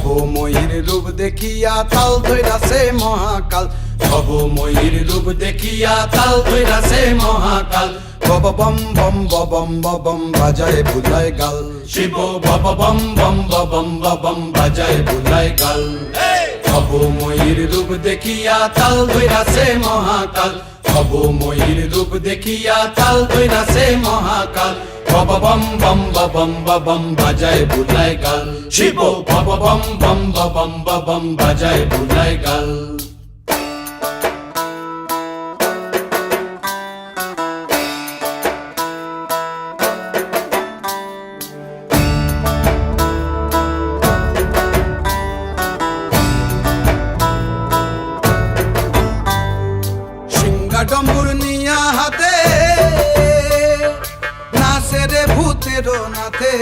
ভবময়ীর রূপ দেখিয়া তাল ধইরাছে মহাকাল, ভবময়ীর রূপ দেখিয়া তাল ধইরাছে মহাকাল। বব বম বম বম বম বাজায় বুলায় গাল, শিব বব বম বম বম বম বাজায় বুলায় গাল। ভবময়ীর রূপ দেখিয়া তাল ধইরাছে মহাকাল, ভবময়ীর রূপ দেখিয়া তাল ধইরাছে মহাকাল। বব বম বম বম বাজায় বুলায় গাল, শিব বব বম বম বম বাজায় বুলায় গাল। ডম্বুর নিয়া হাতে নাচে রে ভূতের নাথে।